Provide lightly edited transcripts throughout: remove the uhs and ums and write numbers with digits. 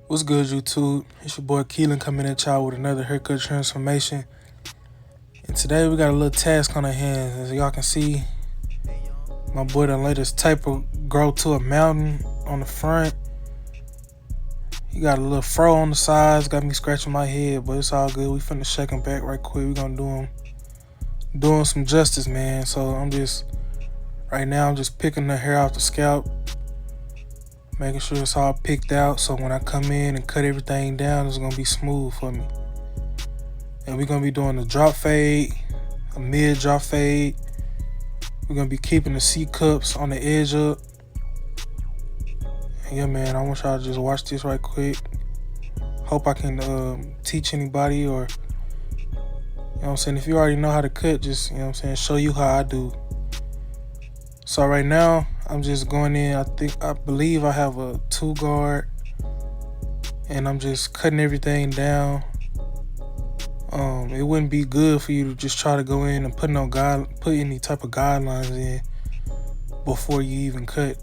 What's good, YouTube? It's your boy Keelan coming at y'all with another haircut transformation. And today we got a little task on our hands. As y'all can see, my boy done let his taper grow to a mountain on the front. He got a little fro on the sides, got me scratching my head, but it's all good. We finna shake him back right quick. We gonna do him some justice, man. So right now I'm just picking the hair off the scalp, making sure it's all picked out, so when I come in and cut everything down, it's gonna be smooth for me. And we're gonna be doing a drop fade, a mid drop fade. We're gonna be keeping the C cups on the edge up. And yeah, man, I want y'all to just watch this right quick. Hope I can teach anybody, or you know what I'm saying, if you already know how to cut, just, you know what I'm saying, show you how I do. So right now I'm just going in. I believe I have a 2 guard, and I'm just cutting everything down. It wouldn't be good for you to just try to go in and put any type of guidelines in before you even cut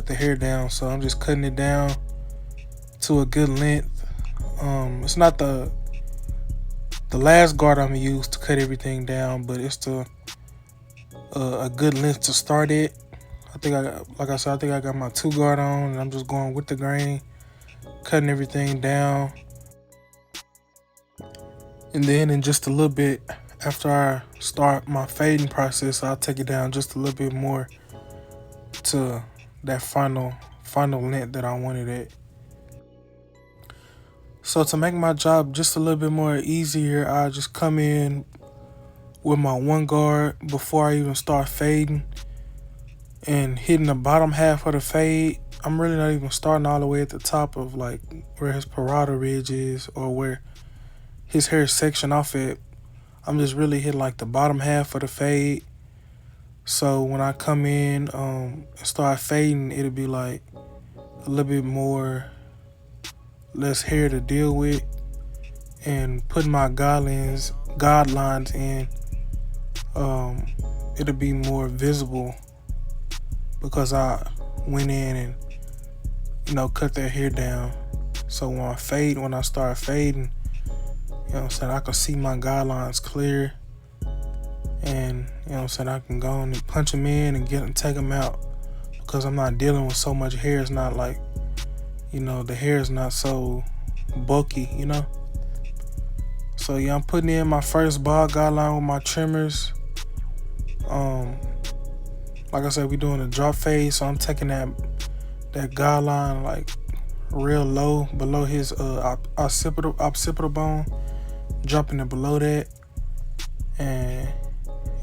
the hair down. So I'm just cutting it down to a good length. It's not the last guard I'm gonna use to cut everything down, but it's a good length to start it. Like I said, I think I got my 2 guard on, and I'm just going with the grain, cutting everything down. And then in just a little bit, after I start my fading process, I'll take it down just a little bit more to that final length that I wanted it. So to make my job just a little bit more easier, I just come in with my 1 guard before I even start fading and hitting the bottom half of the fade. I'm really not even starting all the way at the top of like where his parietal ridge is, or where his hair section off at. I'm just really hitting like the bottom half of the fade. So when I come in and start fading, it'll be like a little bit less hair to deal with, and putting my guidelines in, it'll be more visible because I went in and, you know, cut that hair down. So when I start fading, you know what I'm saying, I can see my guidelines clear, and you know what I'm saying, I can go and punch them in and take them out, because I'm not dealing with so much hair. It's not like, you know, the hair is not so bulky, you know. So yeah, I'm putting in my first bald guideline with my trimmers. Like I said, we're doing a drop fade, so I'm taking that guideline like real low below his occipital bone, dropping it below that. And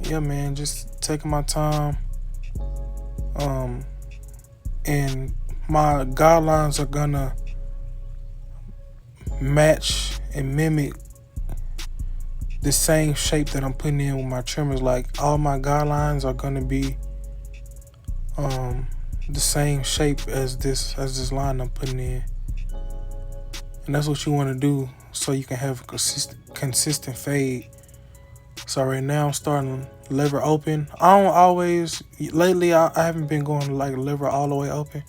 yeah, man, just taking my time. And my guidelines are gonna match and mimic the same shape that I'm putting in with my trimmers. Like, all my guidelines are gonna be the same shape as this line I'm putting in. And that's what you want to do, so you can have a consistent fade. So right now I'm starting lever open. Lately I haven't been going like lever all the way open.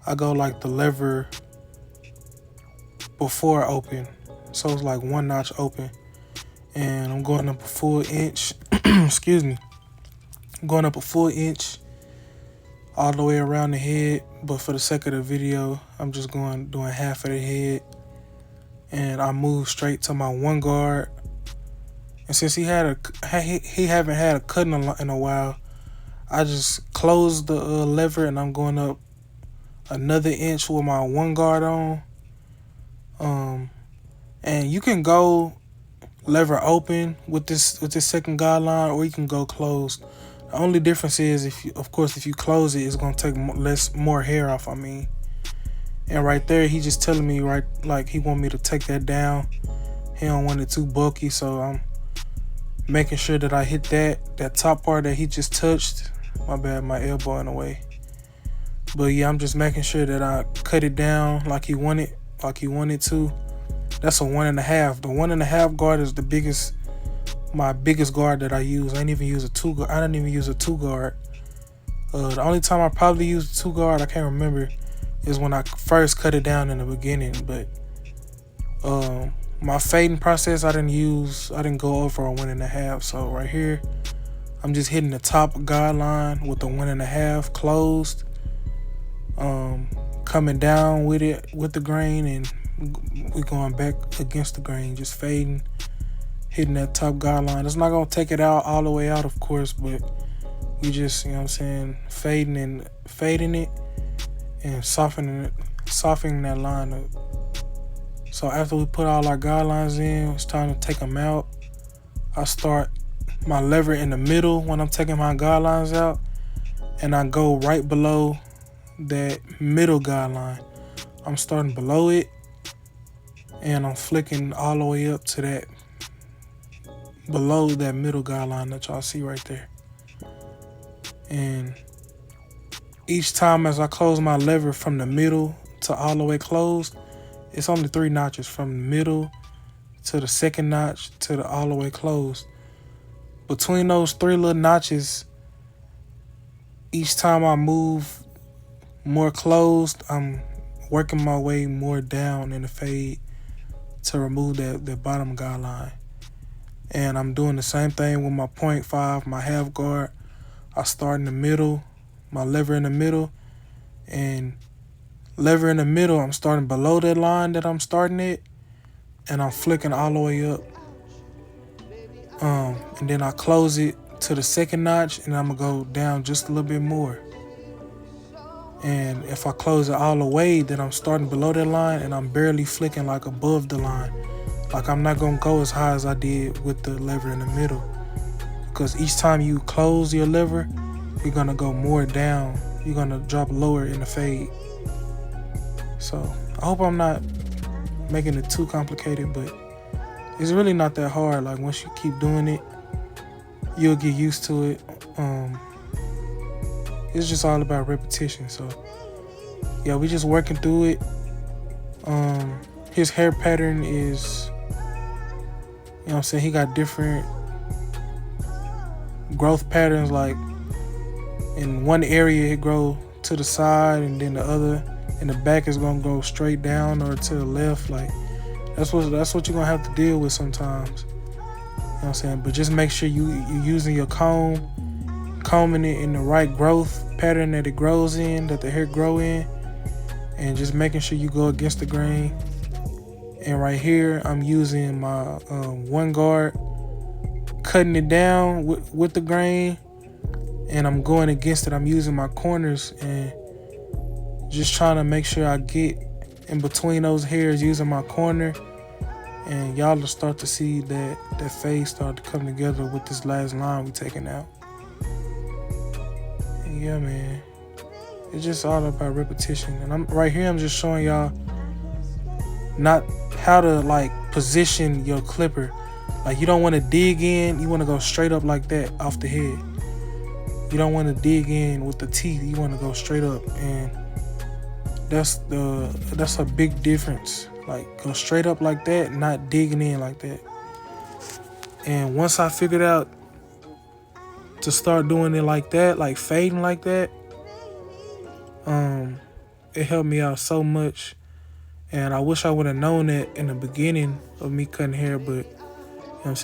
I go like the lever before open, so it's like 1 notch open, and I'm going up a full inch. Excuse me. I'm going up a full inch all the way around the head, but for the sake of the video, I'm just doing half of the head, and I move straight to my 1 guard. And since he haven't had a cut in a while, I just closed the lever, and I'm going up another inch with my 1 guard on. And you can go lever open with this second guideline, or you can go closed. The only difference is, if you close it, it's gonna take more hair off. I mean, and right there, he just telling me like he want me to take that down. He don't want it too bulky, so I'm making sure that I hit that top part that he just touched. My bad, my elbow in the way. But yeah, I'm just making sure that I cut it down like he wanted to. That's a 1.5. The 1.5 guard is my biggest guard that I use. I didn't even use a 2 guard. I didn't even use a 2 guard. The only time I probably used a 2 guard, I can't remember, is when I first cut it down in the beginning. But my fading process, I didn't go over a 1.5. So right here, I'm just hitting the top guideline with the 1.5 closed, coming down with it with the grain, and we going back against the grain, just fading, hitting that top guideline. It's not gonna take it out all the way out, of course, but we just, fading it and softening that line up. So after we put all our guidelines in, it's time to take them out. I start my lever in the middle when I'm taking my guidelines out, and I go right below that middle guideline. I'm starting below it, and I'm flicking all the way up to that, below that middle guideline that y'all see right there. And each time as I close my lever from the middle to all the way closed, it's only 3 notches from the middle to the second notch to the all the way closed. Between those 3 little notches, each time I move more closed, I'm working my way more down in the fade to remove that bottom guideline. And I'm doing the same thing with my 0.5, my half guard. I start in the middle, my lever in the middle, and lever in the middle, I'm starting below that line that I'm starting it, and I'm flicking all the way up. And then I close it to the second notch, and I'm gonna go down just a little bit more. And if I close it all the way, then I'm starting below that line, and I'm barely flicking like above the line. Like I'm not gonna go as high as I did with the lever in the middle, because each time you close your lever, you're gonna go more down. You're gonna drop lower in the fade. So I hope I'm not making it too complicated, but it's really not that hard. Like once you keep doing it, you'll get used to it. It's just all about repetition. So yeah, we just working through it. His hair pattern is, he got different growth patterns. Like in one area it grow to the side, and then the other in the back is gonna go straight down or to the left. Like that's what you're gonna have to deal with sometimes. But just make sure you're using your combing it in the right growth pattern that it grows in, that the hair grow in, and just making sure you go against the grain. And right here, I'm using my 1 guard, cutting it down with the grain, and I'm going against it. I'm using my corners and just trying to make sure I get in between those hairs using my corner. And y'all will start to see that fade start to come together with this last line we taking out. And yeah, man, it's just all about repetition. And I'm just showing y'all not how to like position your clipper. Like you don't want to dig in, you want to go straight up like that off the head. You don't want to dig in with the teeth, you want to go straight up. And that's a big difference. Like go straight up like that, not digging in like that. And once I figured out to start doing it like that, like fading like that, it helped me out so much. And I wish I would have known that in the beginning of me cutting hair, but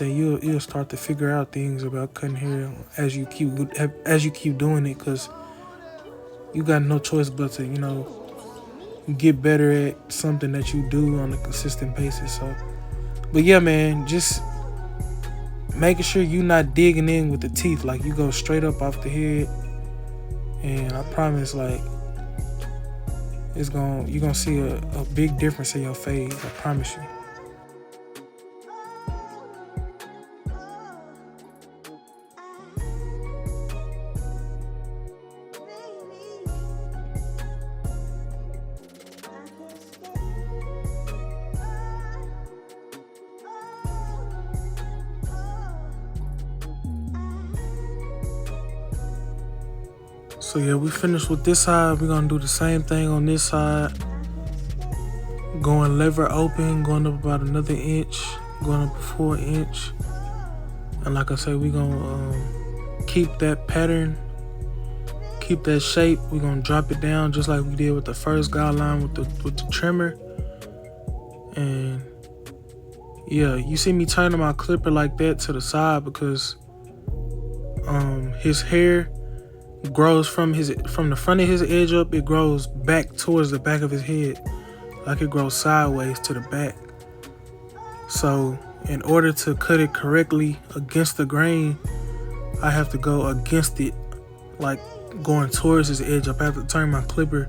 you'll start to figure out things about cutting hair as you keep doing it, because you got no choice but to get better at something that you do on a consistent basis. So, but yeah, man, just making sure you're not digging in with the teeth. Like you go straight up off the head, and I promise, like you're gonna see a big difference in your fade. I promise you. So yeah, we finished with this side. We're gonna do the same thing on this side. Going lever open, going up about another inch, going up a 4 inch. And like I said, we're gonna keep that pattern keep that shape. We're gonna drop it down just like we did with the first guideline with the trimmer. And yeah, you see me turning my clipper like that to the side because his hair grows from the front of his edge up. It grows back towards the back of his head, like it grows sideways to the back. So in order to cut it correctly against the grain, I have to go against it, like going towards his edge up. I have to turn my clipper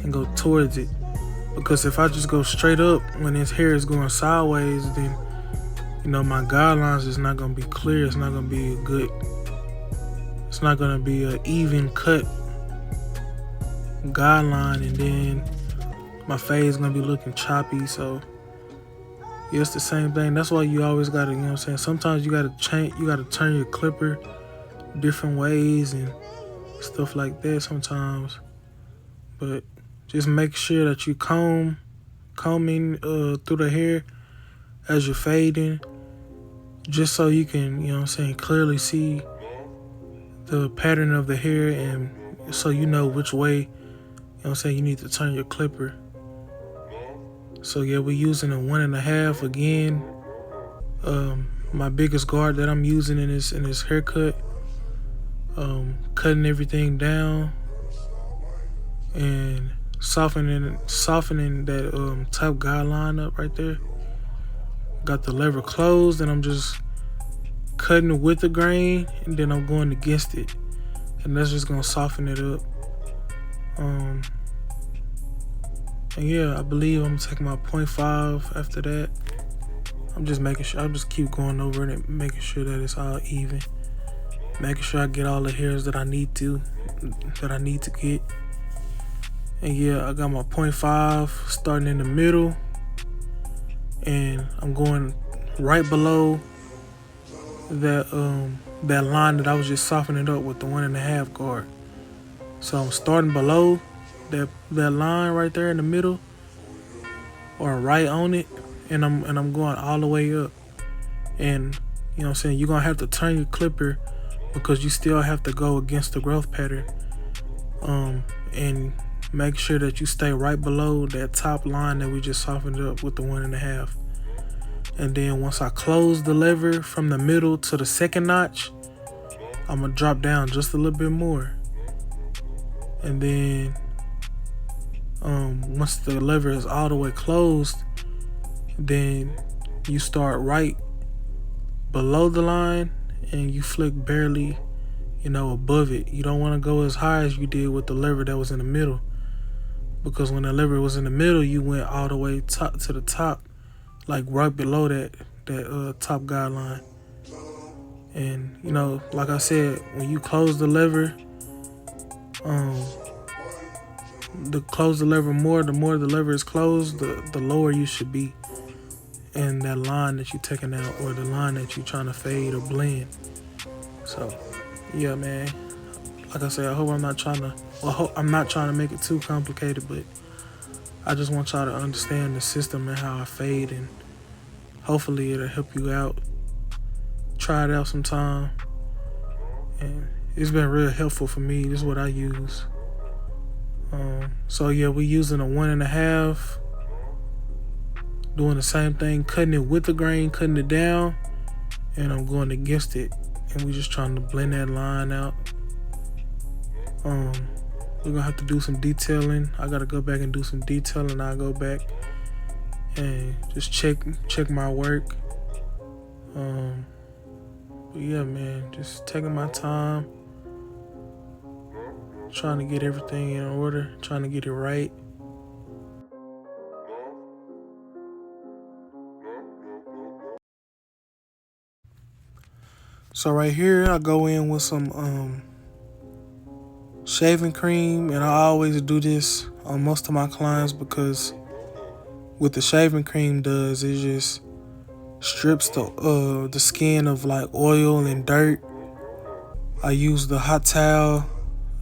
and go towards it, because if I just go straight up when his hair is going sideways, then my guidelines is not gonna be clear. It's not gonna be it's not gonna be an even cut guideline, and then my fade is gonna be looking choppy. So yeah, it's the same thing. That's why you always gotta, sometimes you gotta change, you gotta turn your clipper different ways and stuff like that sometimes. But just make sure that you combing through the hair as you're fading, just so you can, clearly see the pattern of the hair, and so you know which way, you need to turn your clipper. So yeah, we're using a 1.5 again. My biggest guard that I'm using in this haircut. Cutting everything down and softening that top guideline up right there. Got the lever closed, and I'm just cutting with the grain, and then I'm going against it, and that's just gonna soften it up. And yeah, I believe I'm taking my 0.5 after that. I'm just making sure, I just keep going over it and making sure that it's all even, making sure I get all the hairs that I need to get. And yeah, I got my 0.5 starting in the middle, and I'm going right below that line that I was just softening up with the 1.5 guard. So I'm starting below that line right there in the middle, or right on it, and I'm going all the way up. And you're gonna have to turn your clipper, because you still have to go against the growth pattern, and make sure that you stay right below that top line that we just softened up with the 1.5. And then once I close the lever from the middle to the second notch, I'm gonna drop down just a little bit more. And then once the lever is all the way closed, then you start right below the line and you flick barely, above it. You don't want to go as high as you did with the lever that was in the middle, because when the lever was in the middle, you went all the way to the top, like right below that top guideline. And like I said, when you close the lever, more, the more the lever is closed, the lower you should be in that line that you're taking out, or the line that you're trying to fade or blend. So yeah, man, like I said, I hope I'm not trying to make it too complicated, but I just want y'all to understand the system and how I fade, and hopefully it'll help you out. Try it out sometime, and it's been real helpful for me. This is what I use. So yeah, we're using a 1.5, doing the same thing, cutting it with the grain, cutting it down, and I'm going against it, and we're just trying to blend that line out. We're gonna have to do some detailing. I gotta go back and do some detailing. I'll go back and just check my work. But yeah, man, just taking my time, trying to get everything in order, trying to get it right. So right here, I go in with some shaving cream, and I always do this on most of my clients, because what the shaving cream does is just strips the skin of like oil and dirt. I use the hot towel,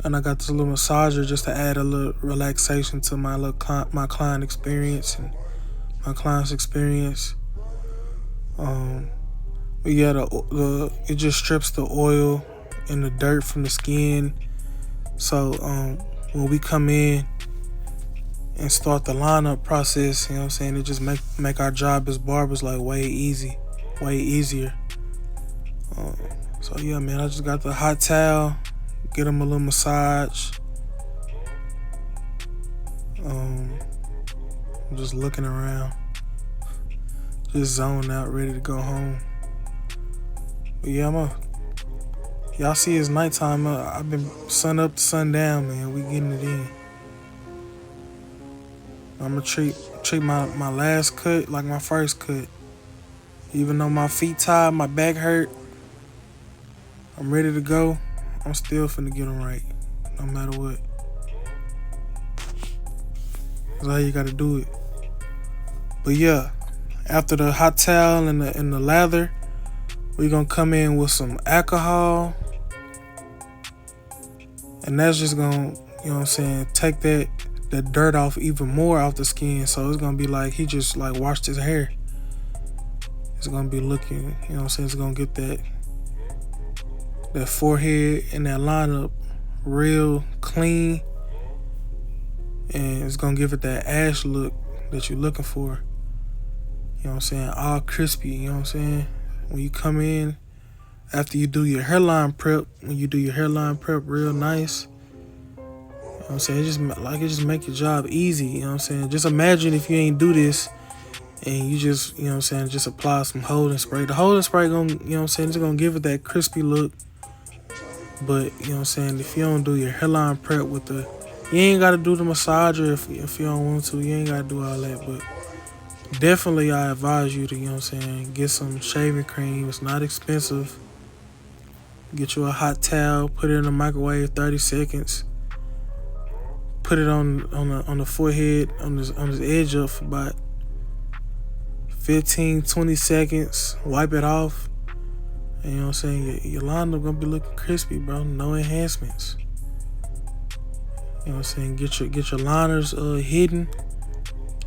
and I got this little massager just to add a little relaxation to my client experience and my client's experience. But yeah, it just strips the oil and the dirt from the skin, So when we come in and start the lineup process, you know what I'm saying, it just make our job as barbers like way easier. So yeah, man, I just got the hot towel, get them a little massage. I'm just looking around, just zoning out, ready to go home. But yeah, y'all see it's nighttime. I've been sun up to sundown, man. We getting it in. I'm gonna treat my last cut like my first cut. Even though my feet tired, my back hurt, I'm ready to go. I'm still finna get them right, no matter what. That's how you gotta do it. But yeah, after the hot towel and the lather, we're gonna come in with some alcohol. And that's just gonna, you know what I'm saying, take that dirt off even more off the skin. So it's gonna be like he just like washed his hair. It's gonna be looking, you know what I'm saying, it's gonna get that forehead and that lineup real clean. And it's gonna give it that ash look that you're looking for. You know what I'm saying? All crispy, you know what I'm saying? When you come in, after you do your hairline prep, real nice. You know what I'm saying? It just make your job easy, you know what I'm saying? Just imagine if you ain't do this and you just, you know what I'm saying, just apply some holding spray. The holding spray gonna, you know what I'm saying, it's gonna give it that crispy look. But, you know what I'm saying, if you don't do your hairline prep with you ain't gotta do the massager if you don't want to. You ain't gotta do all that, but definitely I advise you to, you know what I'm saying, get some shaving cream. It's not expensive. Get you a hot towel, put it in the microwave 30 seconds. Put it on the forehead, on his edge up for about 15-20 seconds. Wipe it off. And, you know what I'm saying, your lineup gonna be looking crispy, bro. No enhancements. You know what I'm saying? Get your liners hidden.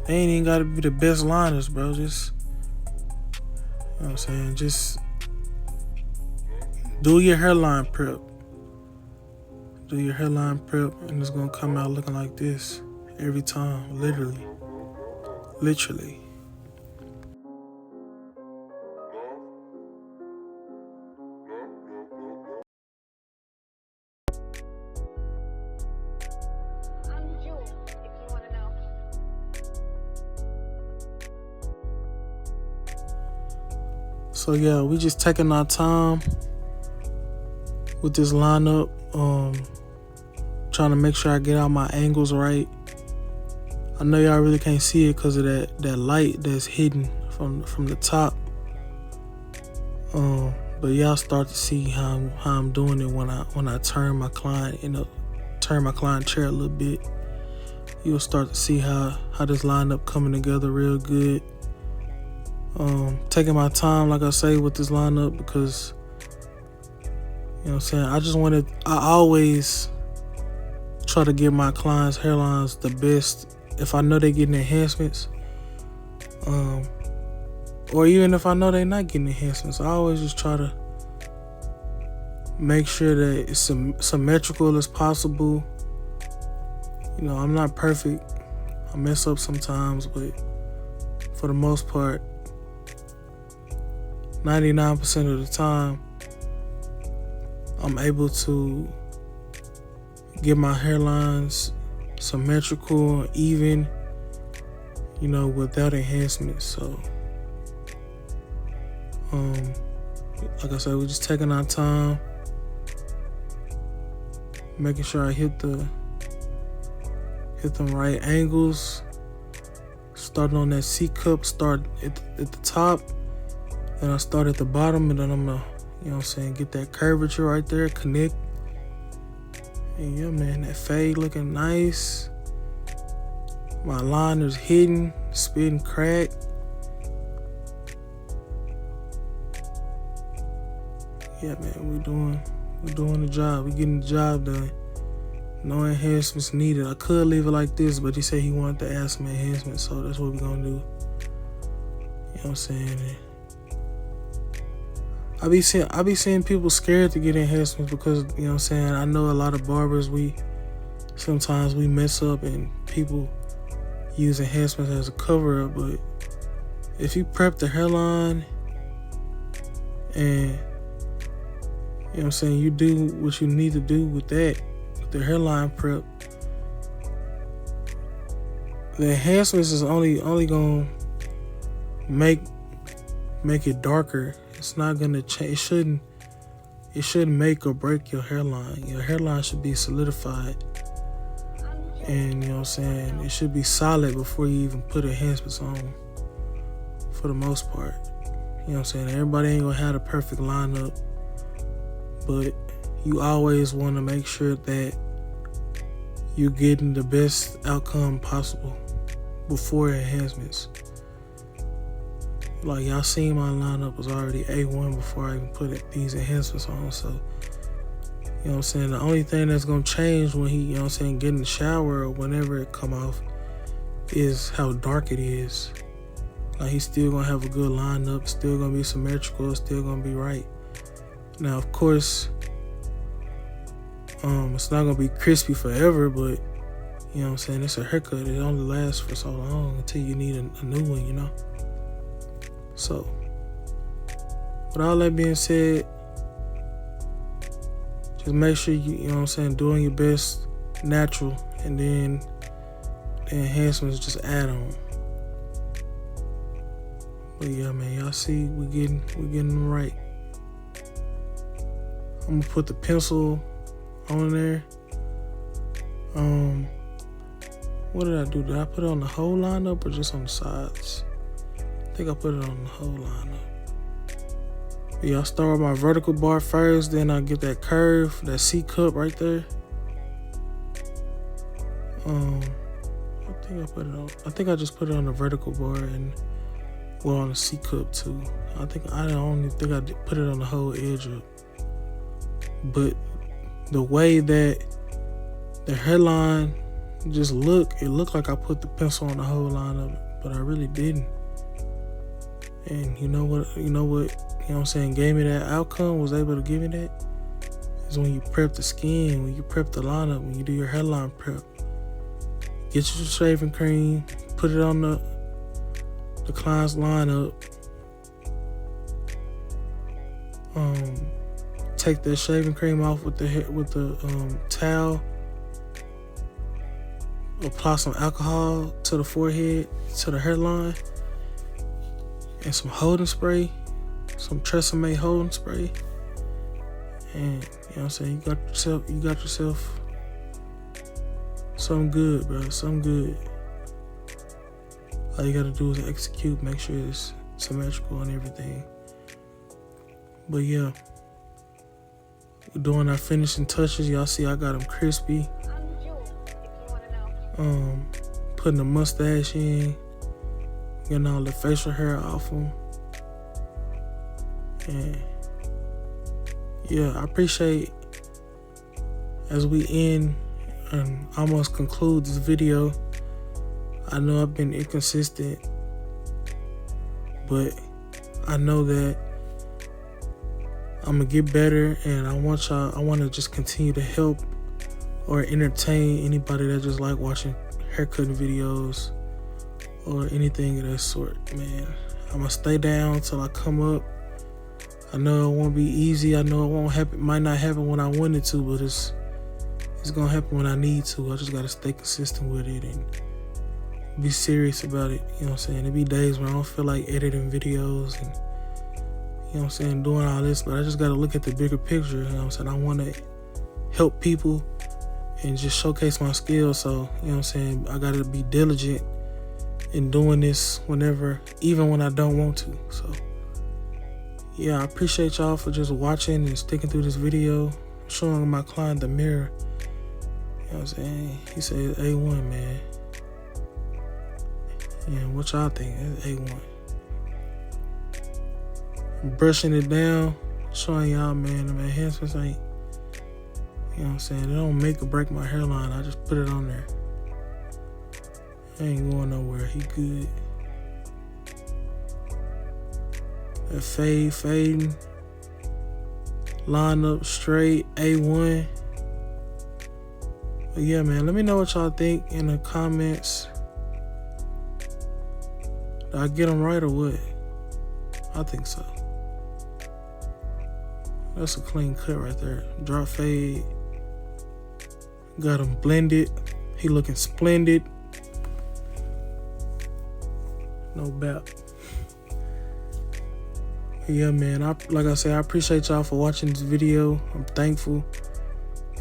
They ain't even gotta be the best liners, bro. Just, you know what I'm saying? Just do your hairline prep. Do your hairline prep, and it's gonna come out looking like this every time. Literally. So yeah, we just taking our time with this lineup, trying to make sure I get all my angles right. I know y'all really can't see it because of that light that's hidden from the top. But y'all start to see how I'm doing it when I turn my client, turn my client chair a little bit. You'll start to see how this lineup coming together real good. Taking my time, like I say, with this lineup because, you know what I'm saying, I always try to give my clients' hairlines the best. If I know they getting enhancements, or even if I know they're not getting enhancements, I always just try to make sure that it's symmetrical as possible. You know, I'm not perfect. I mess up sometimes, but for the most part, 99% of the time, I'm able to get my hairlines symmetrical, even, you know, without enhancements. So, like I said, we're just taking our time, making sure I hit them right angles. Starting on that C cup, start at the top, then I start at the bottom, and then I'm gonna, you know what I'm saying, get that curvature right there, connect. And yeah, man, that fade looking nice. My liner's hidden, spitting crack. Yeah, man, we're doing the job. We're getting the job done. No enhancements needed. I could leave it like this, but he said he wanted to add some enhancements, so that's what we're gonna do. You know what I'm saying? I be seeing people scared to get enhancements because, you know what I'm saying, I know a lot of barbers, we sometimes we mess up and people use enhancements as a cover up, but if you prep the hairline and you know what I'm saying, you do what you need to do with that, with the hairline prep, the enhancements is only gonna make it darker. It's not gonna change. It shouldn't make or break your hairline. Your hairline should be solidified, and you know what I'm saying, it should be solid before you even put enhancements on, for the most part. You know what I'm saying? Everybody ain't gonna have the perfect lineup, but you always want to make sure that you're getting the best outcome possible before enhancements. Like, y'all seen my lineup was already A1 before I even put these enhancements on. So, you know what I'm saying, the only thing that's gonna change when he, you know what I'm saying, get in the shower or whenever it come off is how dark it is. Like, he's still gonna have a good lineup, still gonna be symmetrical, still gonna be right. Now, of course, it's not gonna be crispy forever, but you know what I'm saying, it's a haircut. It only lasts for so long until you need a new one, you know? So, with all that being said, just make sure you know what I'm saying, doing your best natural, and then the enhancements just add on. But yeah, man, y'all see we getting them right. I'm gonna put the pencil on there. What did I do? Did I put it on the whole lineup or just on the sides? I think I put it on the whole lineup. But yeah, I start with my vertical bar first, then I get that curve, that C cup right there. I think I just put it on the vertical bar and on the C cup too. I don't even think I put it on the whole edge up. But the way that the hairline just it looked like I put the pencil on the whole line of it, but I really didn't. And you know what, I'm saying, gave me that outcome, was able to give me that, is when you prep the skin, when you prep the lineup, when you do your hairline prep. Get your shaving cream, put it on the client's lineup. Take the shaving cream off with the towel. Apply some alcohol to the forehead, to the hairline, and some holding spray, some Tresemme holding spray. And you know what I'm saying, you got yourself something good, bro. Something good. All you gotta do is execute, make sure it's symmetrical and everything. But yeah, we're doing our finishing touches. Y'all see I got them crispy. Putting the mustache in, getting all the facial hair off them. And yeah, I appreciate, as we end and almost conclude this video, I know I've been inconsistent, but I know that I'm gonna get better, and I want to just continue to help or entertain anybody that just like watching haircutting videos or anything of that sort, man. I'm gonna stay down till I come up. I know it won't be easy. I know it won't happen. Might not happen when I want it to, but it's gonna happen when I need to. I just gotta stay consistent with it and be serious about it. You know what I'm saying? There be days when I don't feel like editing videos and, you know what I'm saying, doing all this, but I just gotta look at the bigger picture. You know what I'm saying? I wanna help people and just showcase my skills. So, you know what I'm saying, I gotta be diligent in doing this even when I don't want to. So yeah, I appreciate y'all for just watching and sticking through this video, showing my client the mirror. You know what I'm saying? He said A1, man. Yeah, what y'all think? It's A1. I'm brushing it down, showing y'all, man, the enhancements ain't, you know what I'm saying, it don't make or break my hairline. I just put it on there. I ain't going nowhere. He good. That fading. Line up straight, A1. But yeah, man, let me know what y'all think in the comments. Did I get them right or what? I think so. That's a clean cut right there. Drop fade. Got him blended. He looking splendid. No bap. Yeah, man. Like I said, I appreciate y'all for watching this video. I'm thankful.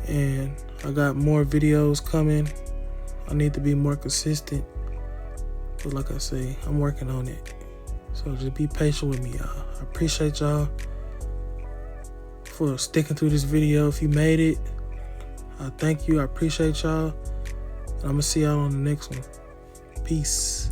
And I got more videos coming. I need to be more consistent. But like I say, I'm working on it. So just be patient with me, y'all. I appreciate y'all for sticking through this video. If you made it, I thank you. I appreciate y'all. And I'm going to see y'all on the next one. Peace.